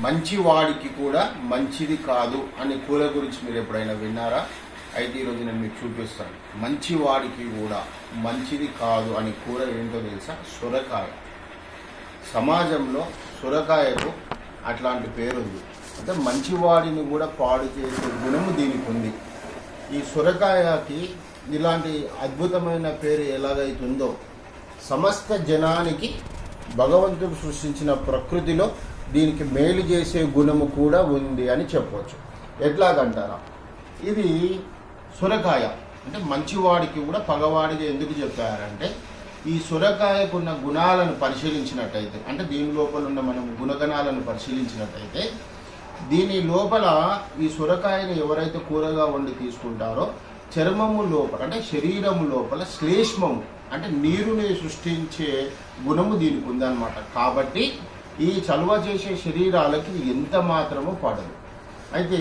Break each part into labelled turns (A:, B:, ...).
A: మంచివాడికి కూడా మంచిది కాదు అనే కూర గురించి మీరు ఎప్పుడైనా విన్నారా? అయితే ఈరోజు నేను మీకు చూపిస్తాను. మంచివాడికి కూడా మంచిది కాదు అనే కూర ఏంటో తెలుసా? సొరకాయ. సమాజంలో సొరకాయకు అట్లాంటి పేరుంది. అంటే మంచివాడిని కూడా పాడు చేసే గుణము దీనికి ఉంది. ఈ సొరకాయకి ఇలాంటి అద్భుతమైన పేరు ఎలాగైతుందో, సమస్త జనానికి భగవంతుడు సృష్టించిన ప్రకృతిలో దీనికి మేలు చేసే గుణము కూడా ఉంది అని చెప్పవచ్చు. ఎట్లాగంటారా? ఇది సొరకాయ అంటే మంచివాడికి కూడా పగవాడిగా ఎందుకు చెప్పారంటే, ఈ సొరకాయకున్న గుణాలను పరిశీలించినట్టయితే, అంటే దీని లోపల ఉన్న మనం గుణగణాలను పరిశీలించినట్టయితే, దీని లోపల ఈ సొరకాయని ఎవరైతే కూరగా వండి తీసుకుంటారో చర్మము లోపల అంటే శరీరము లోపల శ్లేష్మము అంటే నీరుని సృష్టించే గుణము దీనికి ఉందన్నమాట. కాబట్టి ఈ చలువ చేసే శరీరాలకి ఎంత మాత్రము పడదు. అయితే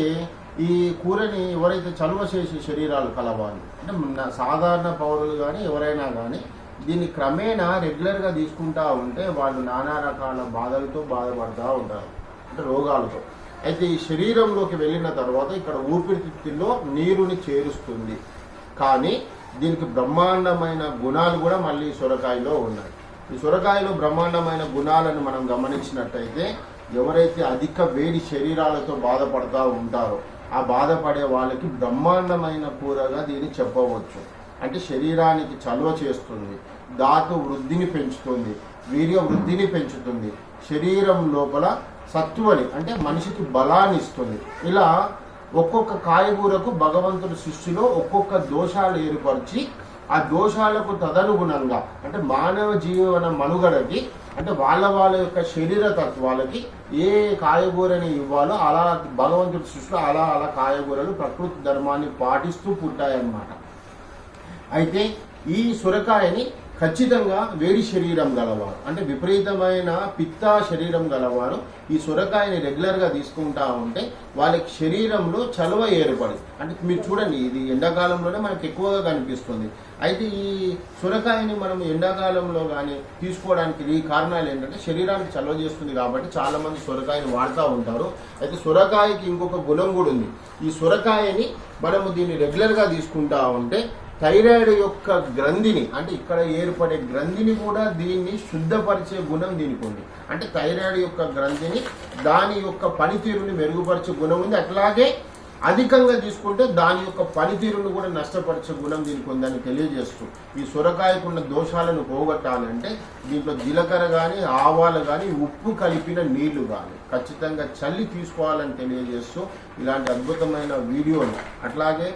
A: ఈ కూరని ఎవరైతే చలువ చేసే శరీరాలు కలవాలి అంటే సాధారణ పౌరులు కానీ ఎవరైనా కానీ దీన్ని క్రమేణా రెగ్యులర్గా తీసుకుంటూ ఉంటే వాళ్ళు నానా రకాల బాధలతో బాధపడుతూ ఉంటారు, అంటే రోగాలతో. అయితే ఈ శరీరంలోకి వెళ్ళిన తర్వాత ఇక్కడ ఊపిరితిత్తుల్లో నీరుని చేరుస్తుంది. కానీ దీనికి బ్రహ్మాండమైన గుణాలు కూడా మళ్ళీ సొరకాయలో ఉన్నాయి. ఈ సొరకాయలో బ్రహ్మాండమైన గుణాలను మనం గమనించినట్టయితే, ఎవరైతే అధిక వేడి శరీరాలతో బాధపడుతూ ఉంటారో ఆ బాధపడే వాళ్ళకి బ్రహ్మాండమైన కూరగా దీన్ని చెప్పవచ్చు. అంటే శరీరానికి చలువ చేస్తుంది, ధాతు వృద్ధిని పెంచుతుంది, వీర్య వృద్ధిని పెంచుతుంది, శరీరం లోపల సత్తువని అంటే మనిషికి బలాన్ని ఇస్తుంది. ఇలా ఒక్కొక్క కాయగూరకు భగవంతుడి సృష్టిలో ఒక్కొక్క దోషాలు ఏర్పరిచి ఆ దోషాలకు తదనుగుణంగా అంటే మానవ జీవన మనుగడకి అంటే వాళ్ళ యొక్క శరీర తత్వాలకి ఏ కాయగూరని ఇవ్వాలో అలా భగవంతుడి సృష్టిలో అలా కాయగూరలు ప్రకృతి ధర్మాన్ని పాటిస్తూ పుట్టాయన్నమాట. అయితే ఈ సొరకాయని ఖచ్చితంగా వేడి శరీరం గలవారు అంటే విపరీతమైన పిత్త శరీరం గలవారు ఈ సొరకాయని రెగ్యులర్గా తీసుకుంటా ఉంటే వాళ్ళకి శరీరంలో చలువ ఏర్పడి, అంటే మీరు చూడండి ఇది ఎండాకాలంలోనే మనకు ఎక్కువగా కనిపిస్తుంది. అయితే ఈ సొరకాయని మనం ఎండాకాలంలో కానీ తీసుకోవడానికి ఈ కారణాలు ఏంటంటే శరీరానికి చలువ చేస్తుంది కాబట్టి చాలామంది సొరకాయని వాడుతూ ఉంటారు. అయితే సొరకాయకి ఇంకొక గుణం కూడా ఉంది. ఈ సొరకాయని మనము దీన్ని రెగ్యులర్గా తీసుకుంటా ఉంటే థైరాయిడ్ యొక్క గ్రంథిని అంటే ఇక్కడ ఏర్పడే గ్రంథిని కూడా దీన్ని శుద్ధపరిచే గుణం దీనికి ఉంది. అంటే థైరాయిడ్ యొక్క గ్రంథిని దాని యొక్క పనితీరుని మెరుగుపరిచే గుణం ఉంది. అట్లాగే అధికంగా తీసుకుంటే దాని యొక్క పనితీరును కూడా నష్టపరిచే గుణం దీనికి ఉందని తెలియజేస్తూ, ఈ సొరకాయకున్న దోషాలను పోగొట్టాలంటే దీంట్లో జీలకర్ర కానీ ఆవాలు కానీ ఉప్పు కలిపిన నీళ్లు కానీ ఖచ్చితంగా చల్లి తీసుకోవాలని తెలియజేస్తూ ఇలాంటి అద్భుతమైన వీడియోలు. అట్లాగే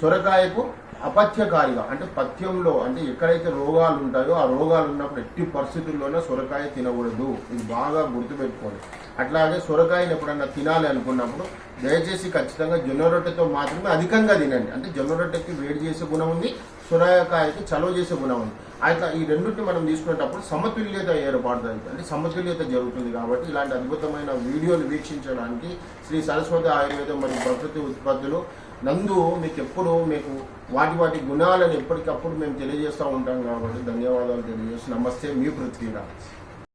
A: సొరకాయకు అపథ్యకారిగా అంటే పథ్యంలో అంటే ఎక్కడైతే రోగాలు ఉంటాయో ఆ రోగాలు ఉన్నప్పుడు ఎట్టి పరిస్థితుల్లోనే సొరకాయ తినకూడదు. ఇది బాగా గుర్తుపెట్టుకోండి. అట్లాగే సొరకాయని ఎప్పుడన్నా తినాలి అనుకున్నప్పుడు దయచేసి ఖచ్చితంగా జొన్న రొట్టెతో మాత్రమే అధికంగా తినండి. అంటే జొన్న రొట్టెకి వేడి చేసే గుణం ఉంది, సొరకాయకి చలువ చేసే గుణం ఉంది. అట్లా ఈ రెండింటిని మనం తీసుకునేటప్పుడు సమతుల్యత ఏర్పడుతుంది, అంటే సమతుల్యత జరుగుతుంది. కాబట్టి ఇలాంటి అద్భుతమైన వీడియోలు వీక్షించడానికి శ్రీ సరస్వతి ఆయుర్వేదం మరియు ప్రకృతి ఉత్పత్తులు నందు మీకు ఎప్పుడు మీకు వాటి గుణాలను ఎప్పటికప్పుడు మేము తెలియజేస్తూ ఉంటాం. కాబట్టి ధన్యవాదాలు తెలియజేసి నమస్తే, మీ పృథ్వీరాజ్.